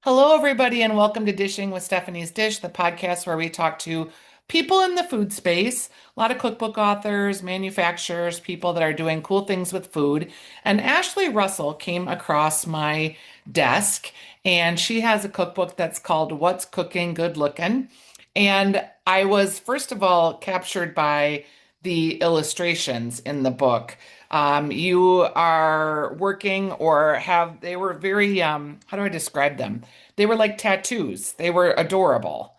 Hello, everybody, and welcome to Dishing with Stephanie's Dish, the podcast where we talk to people in the food space, a lot of cookbook authors, manufacturers, people that are doing cool things with food. And Ashley Russell came across my desk, and she has a cookbook that's called What's Cooking Good Looking. And I was, first of all, captured by the illustrations in the book. You are working or have, they were very, how do I describe them? They were like tattoos. They were adorable.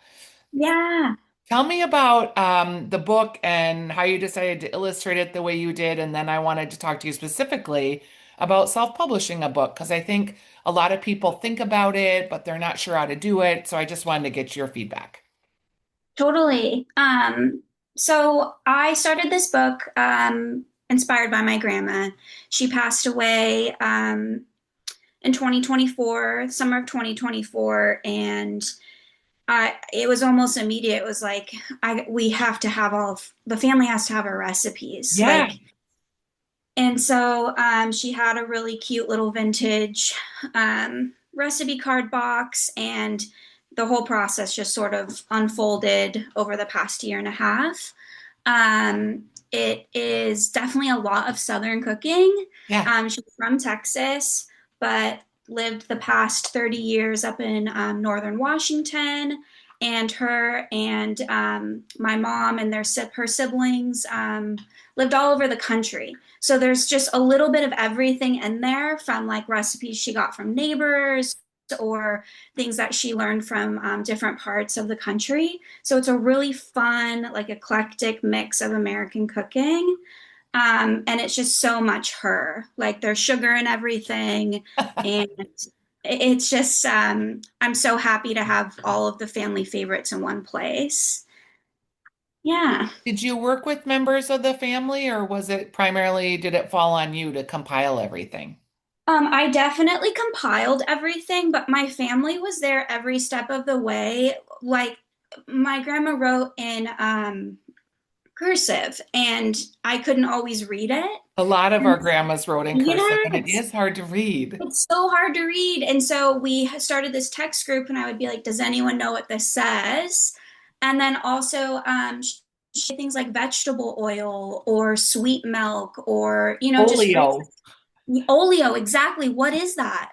Yeah, Tell me about the book and how you decided to illustrate it the way you did. And then I wanted to talk to you specifically about self-publishing a book because I think a lot of people think about it, but they're not sure how to do it. So I just wanted to get your feedback. totally. So I started this book inspired by my grandma. She passed away in 2024, summer of 2024, and it was almost immediate. It was like we have to have the family has to have our recipes. Yeah. And so she had a really cute little vintage recipe card box, and the whole process just sort of unfolded over the past year and a half. It is definitely a lot of Southern cooking. Yeah. She's from Texas, but lived the past 30 years up in northern Washington. And her and my mom and her siblings lived all over the country. So there's just a little bit of everything in there, from like recipes she got from neighbors or things that she learned from different parts of the country. So it's a really fun, like eclectic mix of American cooking. And it's just so much her. Like there's sugar in everything. And it's just, I'm so happy to have all of the family favorites in one place. Yeah. Did you work with members of the family or was it primarily, did it fall on you to compile everything? I definitely compiled everything, but my family was there every step of the way. Like my grandma wrote in cursive, and I couldn't always read it. A lot of And our grandmas wrote in cursive, and it yes, is hard to read. it's so hard to read. And so we started this text group, and I would be like, "Does anyone know what this says?" And then also things like vegetable oil or sweet milk, or just Oleo. oleo. Exactly, what is that?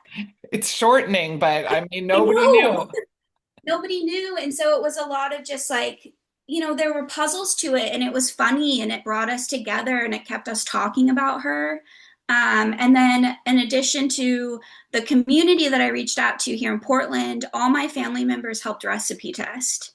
It's shortening, but I mean, I nobody know. knew. Nobody knew. And so it was a lot of just like, there were puzzles to it, and it was funny, and it brought us together, and it kept us talking about her. And then, in addition to the community that I reached out to here in Portland, all my family members helped recipe test,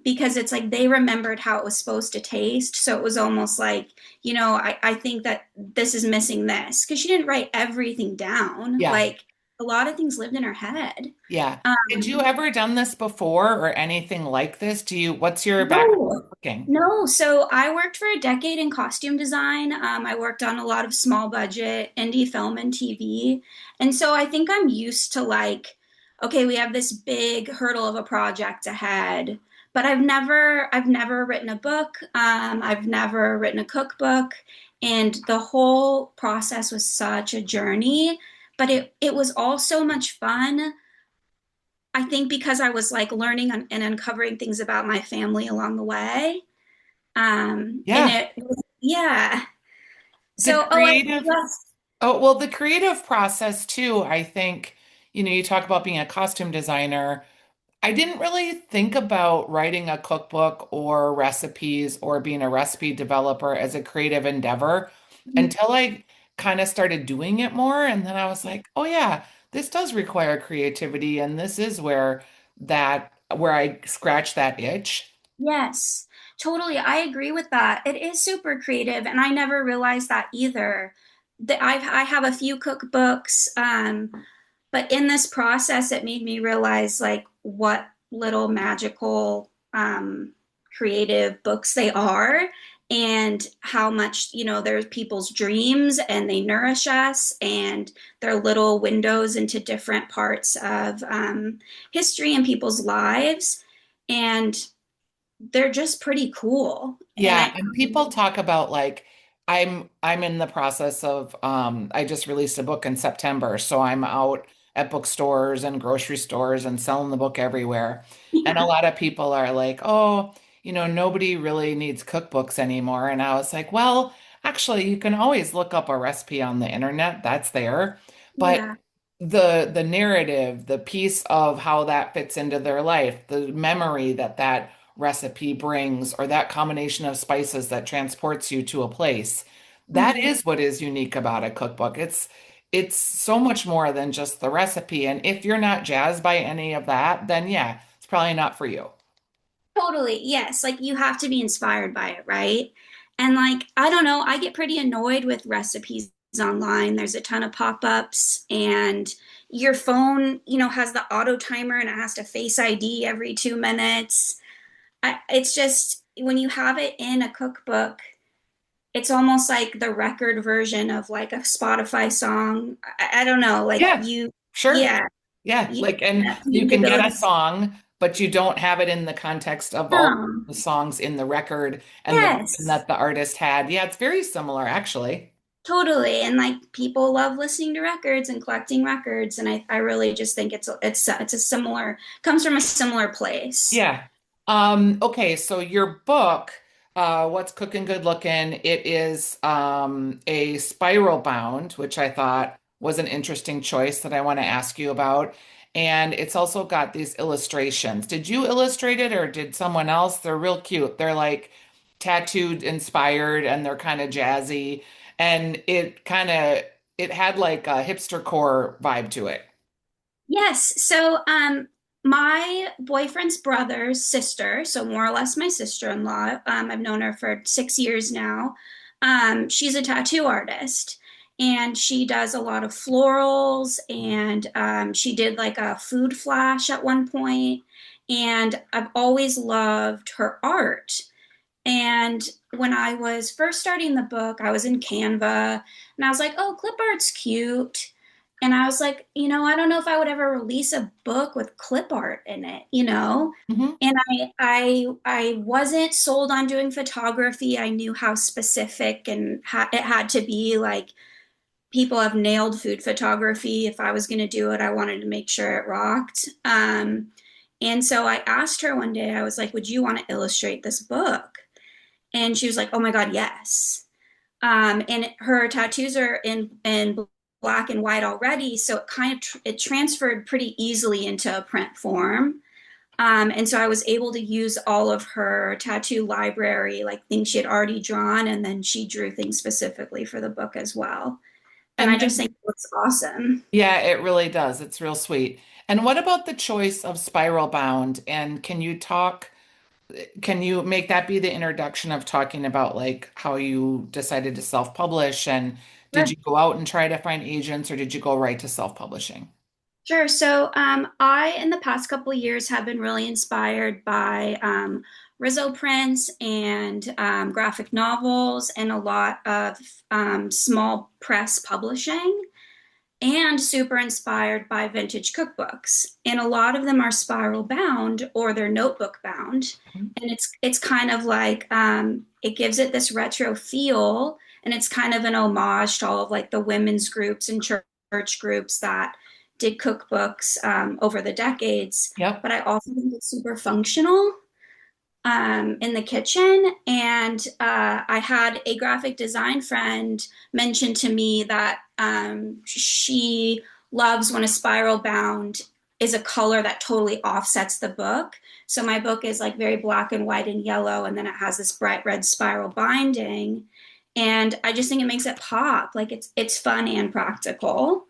because it's like they remembered how it was supposed to taste. So it was almost like, I think that this is missing this, because she didn't write everything down. Yeah, Like a lot of things lived in her head. yeah. Had you Um, ever done this before or anything like this? What's your background No, in cooking? no. So I worked for a decade in costume design. I worked on a lot of small budget indie film and TV. And so I think I'm used to like, okay, we have this big hurdle of a project ahead, but I've never written a book. I've never written a cookbook. And the whole process was such a journey, but it was all so much fun. I think because I was like learning and uncovering things about my family along the way. And Yeah, yeah. the So, creative. yes. Oh, well, the creative process too, I think, you talk about being a costume designer. I didn't really think about writing a cookbook or recipes or being a recipe developer as a creative endeavor until I kind of started doing it more. And then I was like, oh yeah, this does require creativity. And this is where I scratch that itch. Yes, totally. I agree with that. It is super creative, and I never realized that either. I have a few cookbooks, but in this process, it made me realize like what little magical, creative books they are, and how much, they're people's dreams, and they nourish us, and they're little windows into different parts of history and people's lives. And they're just pretty cool. Yeah, And and people talk about like I'm in the process of I just released a book in September, so I'm out at bookstores and grocery stores and selling the book everywhere. And a Yeah. lot of people are like, oh, nobody really needs cookbooks anymore. And I was like, well, actually, you can always look up a recipe on the internet. That's there. But Yeah. the narrative, the piece of how that fits into their life, the memory that that recipe brings, or that combination of spices that transports you to a place, that Mhm. is what is unique about a cookbook. It's so much more than just the recipe. And if you're not jazzed by any of that, then yeah, it's probably not for you. Totally. Yes. Like you have to be inspired by it, right? And like, I don't know, I get pretty annoyed with recipes online. There's a ton of pop-ups and your phone, has the auto timer and it has to face ID every 2 minutes. It's just when you have it in a cookbook, it's almost like the record version of like a Spotify song. I don't know, like Yeah, sure. yeah, Yeah, you like, have and that you can get a believability. song, but you don't have it in the context of all No. the songs in the record and the vision Yes. that the artist had. Yeah, it's very similar, actually. Totally. And like people love listening to records and collecting records. And I really just think it's a similar comes from a similar place. Yeah. Okay, so your book, What's Cooking Good Looking, it is a spiral bound, which I thought was an interesting choice that I want to ask you about. And it's also got these illustrations. Did you illustrate it or did someone else? They're real cute. They're like tattooed inspired and they're kind of jazzy. And it had like a hipster core vibe to it. Yes. So my boyfriend's brother's sister, so more or less my sister-in-law, I've known her for 6 years now. She's a tattoo artist and she does a lot of florals and she did like a food flash at one point. And I've always loved her art. And when I was first starting the book, I was in Canva and I was like, oh, clip art's cute. And I was like, I don't know if I would ever release a book with clip art in it. Mhm. And I wasn't sold on doing photography. I knew how specific and it had to be. Like people have nailed food photography. If I was going to do it, I wanted to make sure it rocked. And so I asked her one day, I was like, would you want to illustrate this book? And she was like, "Oh my God, yes." And her tattoos are in black and white already, so it kind of it transferred pretty easily into a print form. And so I was able to use all of her tattoo library, like things she had already drawn, and then she drew things specifically for the book as well. And I And just then think it looks awesome. yeah, it really does. It's real sweet. And what about the choice of spiral bound? And can you make that be the introduction of talking about like how you decided to self-publish and did Sure. you go out and try to find agents or did you go right to self-publishing? Sure. So, I, in the past couple of years, have been really inspired by Rizzo prints and graphic novels and a lot of small press publishing, and super inspired by vintage cookbooks. And a lot of them are spiral bound or they're notebook bound. And it's kind of like it gives it this retro feel, and it's kind of an homage to all of like the women's groups and church groups that did cookbooks over the decades. Yep. But I also think it's super functional in the kitchen. And I had a graphic design friend mention to me that she loves when a spiral bound is a color that totally offsets the book. So my book is like very black and white and yellow, and then it has this bright red spiral binding. And I just think it makes it pop. Like it's fun and practical.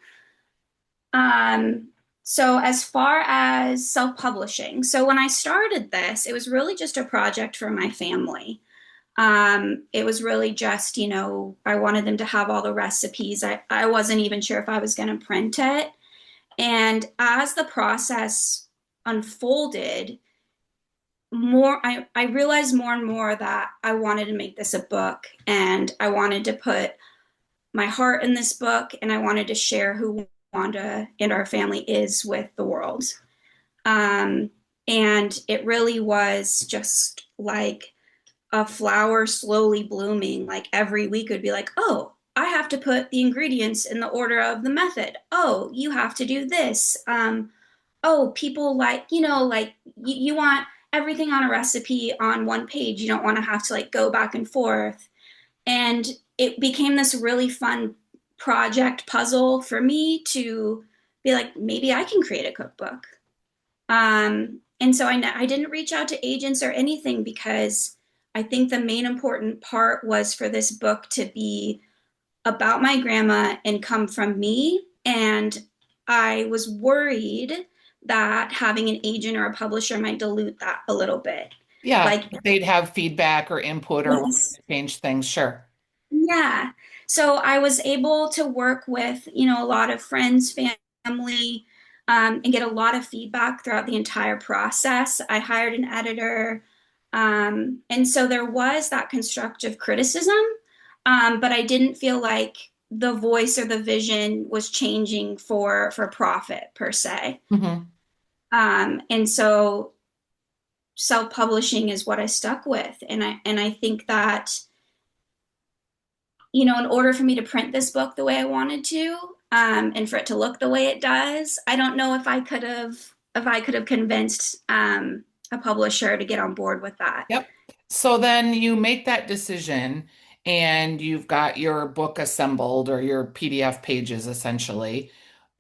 Um, so as far as self-publishing, so when I started this, it was really just a project for my family. It was really just, I wanted them to have all the recipes. I wasn't even sure if I was going to print it. And as the process unfolded, I realized more and more that I wanted to make this a book and I wanted to put my heart in this book and I wanted to share who Wanda and our family is with the world. Um, and it really was just like a flower slowly blooming. Like every week would be like, oh, I have to put the ingredients in the order of the method. Oh, you have to do this. Oh, people like, like you want everything on a recipe on one page. You don't want to have to like go back and forth. And it became this really fun project puzzle for me to be like, maybe I can create a cookbook. And so I didn't reach out to agents or anything because I think the main important part was for this book to be about my grandma and come from me. And I was worried that having an agent or a publisher might dilute that a little bit. Yeah, Like, they'd have feedback or input or want yes, to change things. Sure. yeah. So I was able to work with, a lot of friends, family, and get a lot of feedback throughout the entire process. I hired an editor. And so there was that constructive criticism, but I didn't feel like the voice or the vision was changing for profit per se. Hmm. And so self-publishing is what I stuck with. And I think that in order for me to print this book the way I wanted to, and for it to look the way it does, I don't know if I could have convinced a publisher to get on board with that. Yep. So then you make that decision and you've got your book assembled or your PDF pages essentially.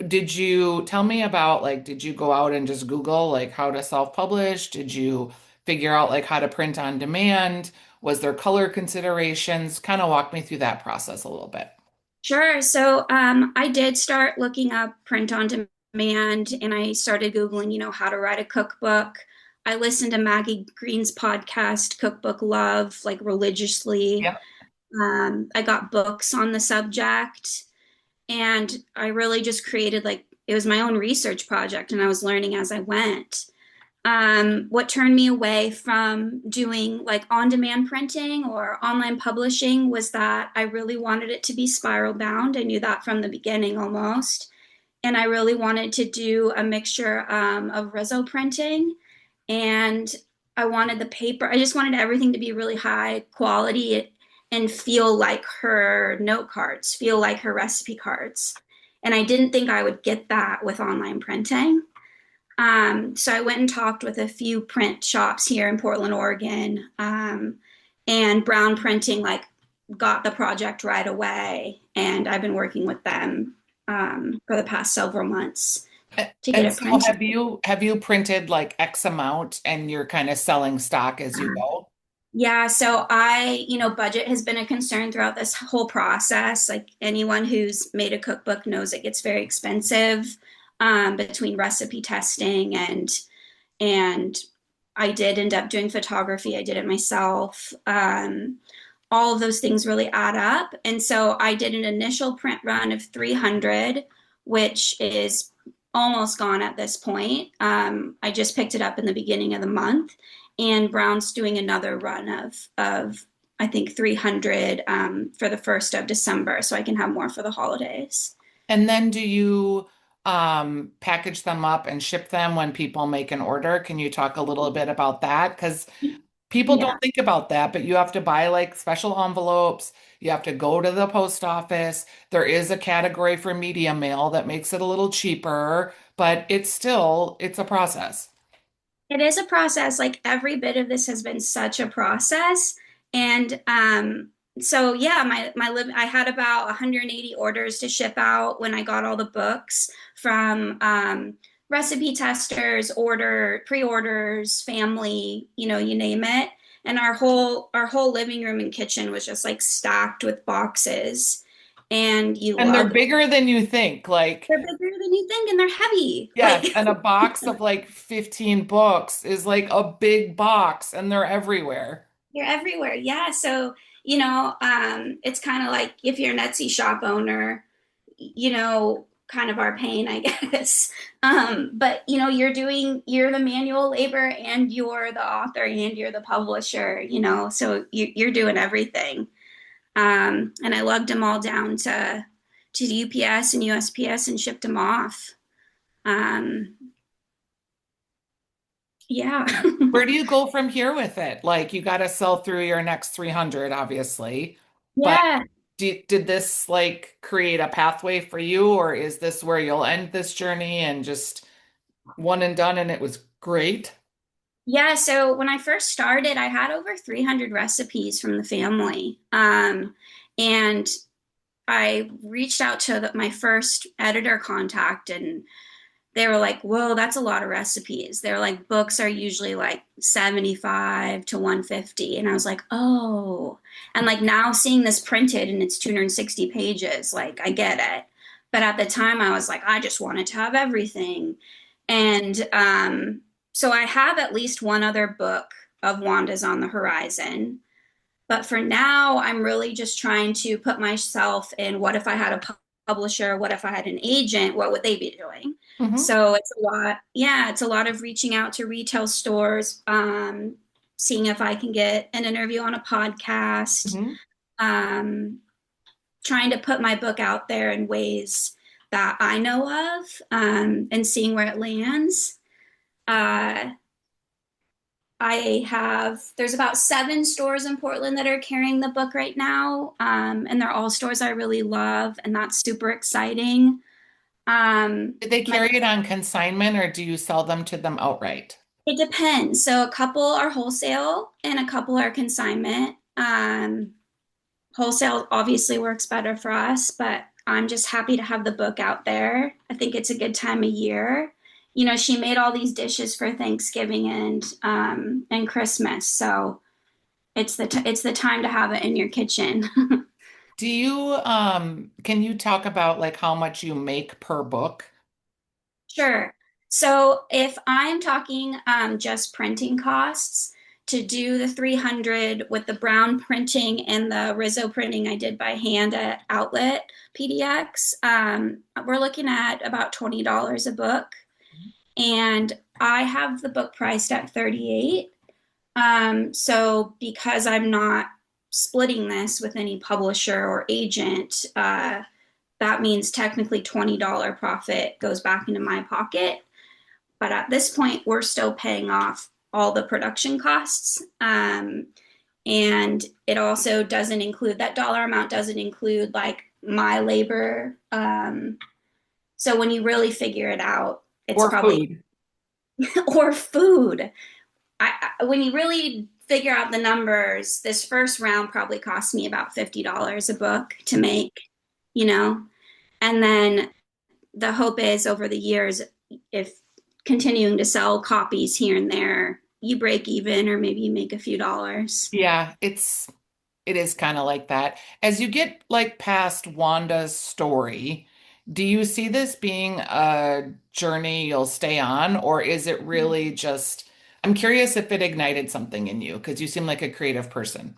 Did you tell me about like, did you go out and just Google like how to self-publish? Did you figure out like how to print on demand? Was there color considerations? Kind of walk me through that process a little bit. Sure. So I did start looking up print on demand, and I started Googling, how to write a cookbook. I listened to Maggie Green's podcast, Cookbook Love, like religiously. Yep. I got books on the subject, and I really just created like it was my own research project, and I was learning as I went. What turned me away from doing like on demand printing or online publishing was that I really wanted it to be spiral bound. I knew that from the beginning almost. And I really wanted to do a mixture of Rizzo printing. And I wanted the paper, I just wanted everything to be really high quality and feel like her note cards, feel like her recipe cards. And I didn't think I would get that with online printing. So I went and talked with a few print shops here in Portland, Oregon, and Brown Printing like got the project right away, and I've been working with them for the past several months to get And it so printed. have you printed like X amount and you're kind of selling stock as you go? Yeah, so budget has been a concern throughout this whole process. Like anyone who's made a cookbook knows it gets very expensive between recipe testing and I did end up doing photography. I did it myself. All of those things really add up. And so I did an initial print run of 300, which is almost gone at this point. I just picked it up in the beginning of the month, and Brown's doing another run of I think 300 for the 1st of December, so I can have more for the holidays. And then do you package them up and ship them when people make an order? Can you talk a little bit about that? Because people Yeah. don't think about that, but you have to buy like special envelopes. You have to go to the post office. There is a category for media mail that makes it a little cheaper, but it's a process. It is a process. Like every bit of this has been such a process. And so yeah, I had about 180 orders to ship out when I got all the books from recipe testers, pre-orders, family, you name it. And our whole living room and kitchen was just like stacked with boxes. And you And they're love bigger than you think. Like, they're bigger than you think and they're heavy. yes, and a box of like 15 books is like a big box and they're everywhere. You're everywhere. Yeah. So, it's kind of like if you're an Etsy shop owner, kind of our pain, I guess. But you're the manual labor and you're the author and you're the publisher, so you're doing everything. And I lugged them all down to the UPS and USPS and shipped them off. Um, yeah. Where do you go from here with it? Like, you got to sell through your next 300, obviously. But Yeah. did this like create a pathway for you, or is this where you'll end this journey and just one and done and it was great? Yeah, so when I first started, I had over 300 recipes from the family. And I reached out to my first editor contact, and they were like, whoa, that's a lot of recipes. They're like, books are usually like 75 to 150. And I was like, oh. And like now seeing this printed and it's 260 pages, like I get it. But at the time, I was like, I just wanted to have everything. And so I have at least one other book of Wanda's on the horizon. But for now, I'm really just trying to put myself in what if I had a publisher, what if I had an agent, what would they be doing? Hmm. So it's a lot, yeah, it's a lot of reaching out to retail stores, seeing if I can get an interview on a podcast, Hmm. um, trying to put my book out there in ways that I know of, and seeing where it lands. Uh, there's about 7 stores in Portland that are carrying the book right now. And they're all stores I really love, and that's super exciting. Did they My carry it on consignment or do you sell them to them outright? It depends. So a couple are wholesale and a couple are consignment. Wholesale obviously works better for us, but I'm just happy to have the book out there. I think it's a good time of year. You know, she made all these dishes for Thanksgiving and Christmas, so it's the time to have it in your kitchen. Do you can you talk about like how much you make per book? Sure. So if I'm talking just printing costs, to do the 300 with the brown printing and the Rizzo printing I did by hand at Outlet PDX, we're looking at about $20 a book. And I have the book priced at 38. So because I'm not splitting this with any publisher or agent, that means technically $20 profit goes back into my pocket. But at this point, we're still paying off all the production costs. And it also doesn't include that dollar amount, doesn't include like my labor. So when you really figure it out, it's Or probably, food? or food. When you really figure out the numbers, this first round probably cost me about $50 a book to make, you know, and then the hope is over the years, if continuing to sell copies here and there, you break even or maybe you make a few dollars. Yeah, it is kind of like that. As you get like past Wanda's story, do you see this being a journey you'll stay on, or is it really just, I'm curious if it ignited something in you because you seem like a creative person.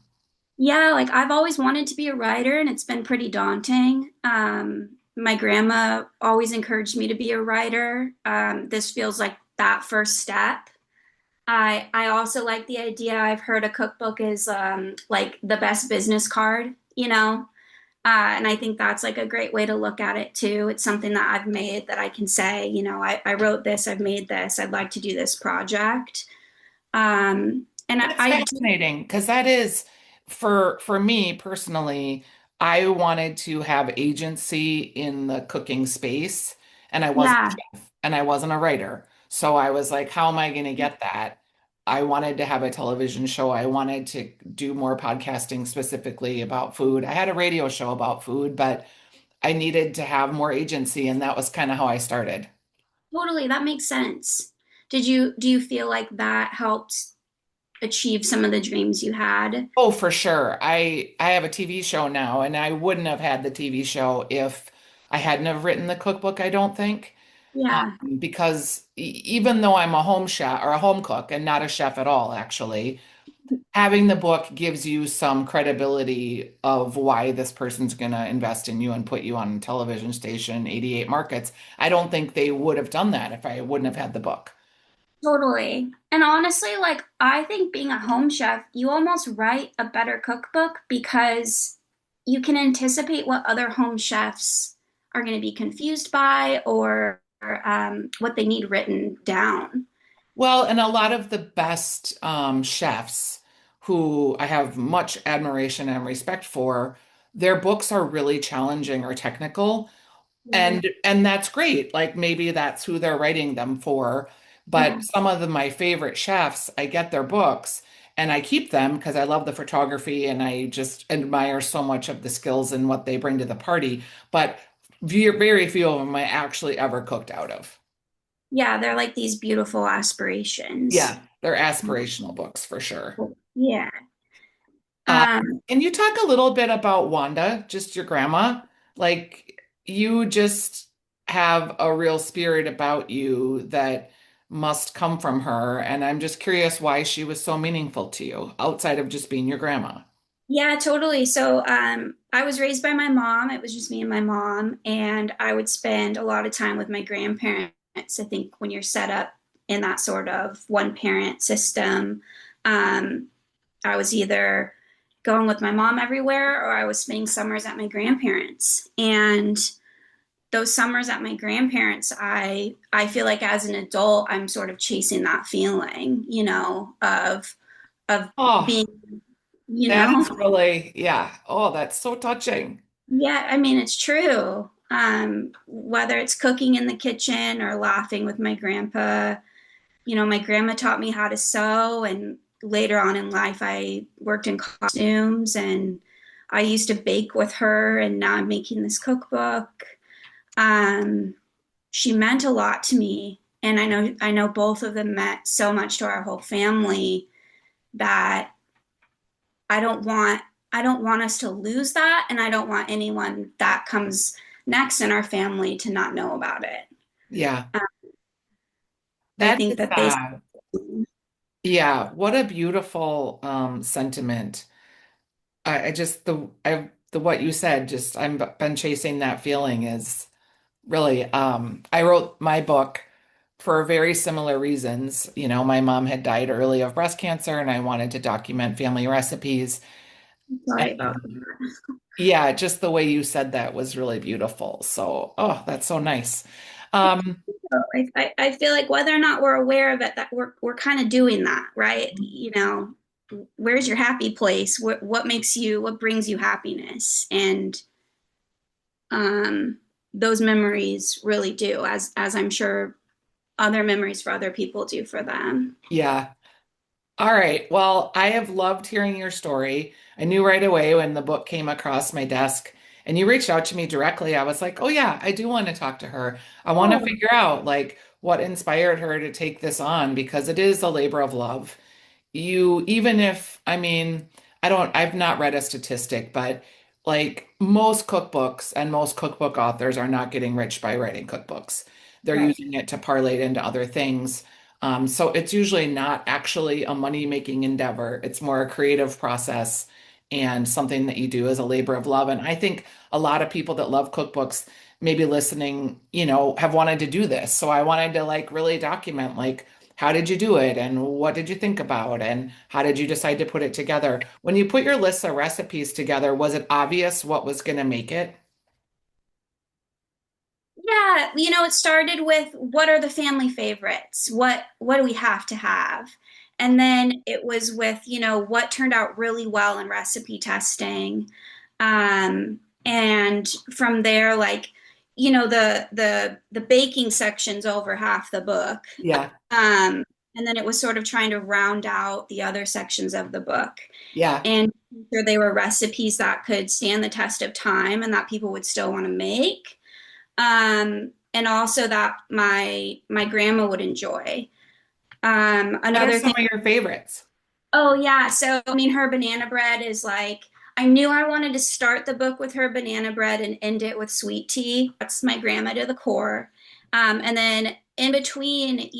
Yeah, like I've always wanted to be a writer and it's been pretty daunting. My grandma always encouraged me to be a writer. This feels like that first step. I also like the idea. I've heard a cookbook is like the best business card, you know, and I think that's like a great way to look at it too. It's something that I've made that I can say, you know, I wrote this, I've made this, I'd like to do this project. And That's I do, fascinating because that is for me personally, I wanted to have agency in the cooking space and I wasn't a yeah, chef and I wasn't a writer. So I was like, how am I going to get that? I wanted to have a television show. I wanted to do more podcasting specifically about food. I had a radio show about food, but I needed to have more agency and that was kind of how I started. totally, that makes sense. Do you feel like that helped achieve some of the dreams you had? Oh, for sure. I have a TV show now, and I wouldn't have had the TV show if I hadn't have written the cookbook, I don't think. Yeah, Because even though I'm a home chef or a home cook and not a chef at all, actually, having the book gives you some credibility of why this person's going to invest in you and put you on a television station, 88 markets. I don't think they would have done that if I wouldn't have had the book. totally. And honestly, like I think being a home chef, you almost write a better cookbook because you can anticipate what other home chefs are going to be confused by or what they need written down. Well, and a lot of the best chefs who I have much admiration and respect for, their books are really challenging or technical. Yeah. And that's great. Like maybe that's who they're writing them for. But Yeah. some of my favorite chefs, I get their books and I keep them because I love the photography and I just admire so much of the skills and what they bring to the party. But very few of them I actually ever cooked out of. Yeah, they're like these beautiful aspirations. Yeah, they're aspirational books for sure. Yeah. Uh, Um, and you talk a little bit about Wanda, just your grandma. Like you just have a real spirit about you that must come from her. And I'm just curious why she was so meaningful to you outside of just being your grandma. yeah, totally. So, I was raised by my mom. It was just me and my mom, and I would spend a lot of time with my grandparents. I think when you're set up in that sort of one parent system, um, I was either going with my mom everywhere or I was spending summers at my grandparents. And those summers at my grandparents, I feel like as an adult, I'm sort of chasing that feeling, of Oh, being, you that know, is really, yeah. Oh, that's so touching. yeah, I mean, it's true. Whether it's cooking in the kitchen or laughing with my grandpa, my grandma taught me how to sew, and later on in life, I worked in costumes, and I used to bake with her, and now I'm making this cookbook. Um, she meant a lot to me, and I know both of them meant so much to our whole family that I don't want I don't want us to lose that, and I don't want anyone that comes next in our family to not know about it. Yeah, Um, I that think is, that they yeah, what a beautiful sentiment. I just the what you said, just I've been chasing that feeling is really I wrote my book for very similar reasons. You know, my mom had died early of breast cancer and I wanted to document family recipes. sorry about And yeah, just the way you said that was really beautiful. So, oh, that's so nice. Um, that. I feel like whether or not we're aware of it, that we're kind of doing that, right? Where's your happy place? What brings you happiness? And um, those memories really do, as I'm sure other memories for other people do for them. yeah. All right. Well, I have loved hearing your story. I knew right away when the book came across my desk and you reached out to me directly. I was like, oh, yeah, I do want to talk to her. I want to Oh, figure out like what inspired her to take this on because it is a labor of love. You, even if, I mean, I've not read a statistic, but like most cookbooks and most cookbook authors are not getting rich by writing cookbooks. They're right. using it to parlay it into other things. So it's usually not actually a money-making endeavor. It's more a creative process and something that you do as a labor of love. And I think a lot of people that love cookbooks, maybe listening, have wanted to do this. So I wanted to like really document like how did you do it and what did you think about and how did you decide to put it together? When you put your lists of recipes together, was it obvious what was going to make it? Yeah, it started with what are the family favorites? What do we have to have? And then it was with, what turned out really well in recipe testing. And from there, like, the baking section's over half the book. Yeah, Um, and then it was sort of trying to round out the other sections of the book. yeah, And sure they were recipes that could stand the test of time and that people would still want to make, and also that my grandma would enjoy. what are Another some thing. of your favorites? Oh yeah, so I mean, her banana bread is like. I knew I wanted to start the book with her banana bread and end it with sweet tea. That's my grandma to the core. And then in between,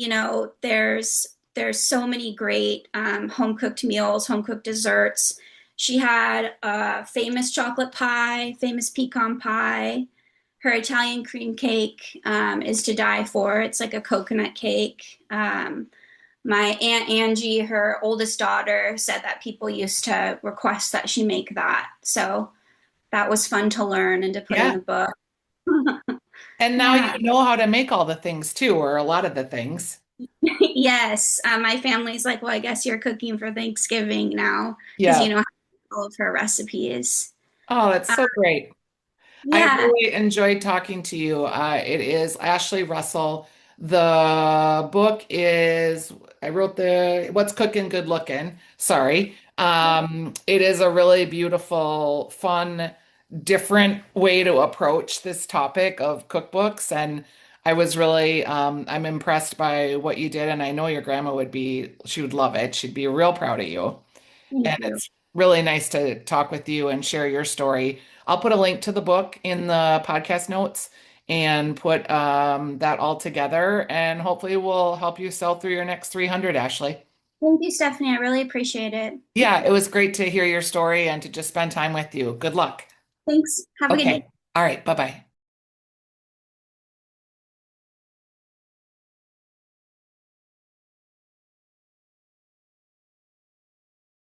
there's so many great home cooked meals, home cooked desserts. She had a famous chocolate pie, famous pecan pie. Her Italian cream cake is to die for. It's like a coconut cake. My Aunt Angie, her oldest daughter, said that people used to request that she make that. So that was fun to learn and to put in Yeah. the book. And now you Yeah. know how to make all the things too, or a lot of the things. Yes. My family's like, well, I guess you're cooking for Thanksgiving now because Yeah. all of her recipes. Oh, that's so great. I Yeah. really enjoyed talking to you. It is Ashley Russell. The book is, I wrote the What's Cooking Good Looking. Sorry. It is a really beautiful, fun, different way to approach this topic of cookbooks. And I was really, I'm impressed by what you did. And I know your grandma would be, she would love it. She'd be real proud of you. Thank And you. it's really nice to talk with you and share your story. I'll put a link to the book in the podcast notes and put that all together, and hopefully we'll help you sell through your next 300, Ashley. Thank you, Stephanie. I really appreciate it. Yeah, it was great to hear your story and to just spend time with you. Good luck. Thanks. Have a good day. Okay. All right. Bye-bye.